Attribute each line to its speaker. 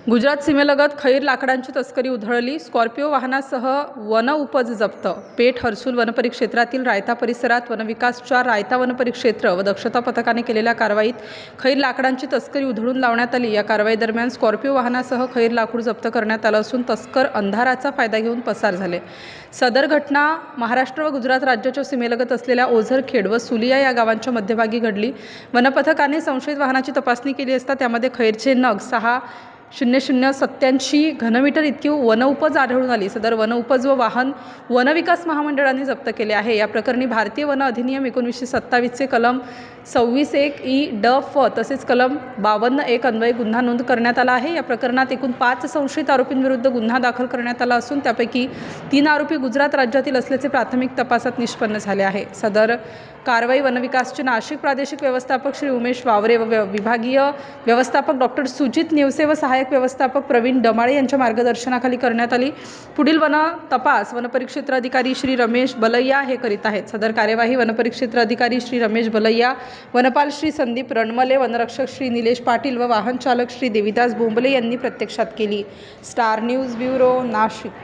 Speaker 1: गुजरात सीमेलगत खैर लाकडांची तस्करी उधळली. स्कॉर्पिओ वाहनासह वनउपज जप्त. पेठ हर्सुल वनपरिक्षेत्रातील रायता परिसरात वनविकासच्या रायता वनपरिक्षेत्र व दक्षता पथकाने केलेल्या कारवाईत खैर लाकडांची तस्करी उधळून लावण्यात आली. या कारवाई दरम्यान स्कॉर्पिओ वाहनासह खैर लाकूड जप्त करण्यात आलं असून तस्कर अंधाराचा फायदा घेऊन पसार झाले. सदर घटना महाराष्ट्र व गुजरात राज्याच्या सीमेलगत असलेल्या ओझरखेड व सुलिया या गावांच्या मध्यभागी घडली. वनपथकाने संशयित वाहनाची तपासणी केली असता त्यामध्ये खैरचे नग 6,0087 घनमीटर इतकी वनउपज आढळून आली. सदर वनउपज व वाहन वनविकास महामंडळाने जप्त केले आहे. या प्रकरणी भारतीय वन अधिनियम 1927 चे कलम 26(1) ई ड फ तसेच कलम 52(1) अन्वये गुन्हा नोंद करण्यात आला आहे. या प्रकरणात एकूण 5 संशयित आरोपींविरुद्ध गुन्हा दाखल करण्यात आला असून त्यापैकी 3 आरोपी गुजरात राज्यातील असल्याचे प्राथमिक तपासात निष्पन्न झाले आहे. सदर कारवाई वनविकासचे नाशिक प्रादेशिक व्यवस्थापक श्री उमेश वावरे व विभागीय व्यवस्थापक डॉक्टर सुजित नेवसे व सहाय्यक व्यवस्थापक प्रवीण डमाळे यांच्या मार्गदर्शनाखाली करण्यात आली. पुढील वन तपास वनपरिक्षेत्र अधिकारी श्री रमेश बलैया हे करीत आहेत. सदर कार्यवाही वनपरिक्षेत्र अधिकारी श्री रमेश बलैया, वनपाल श्री संदीप रणमले, वनरक्षक श्री निलेश पाटील व वाहन चालक श्री देविदास बोंबले यांनी प्रत्यक्षात केली. Star news bureau, Nashik.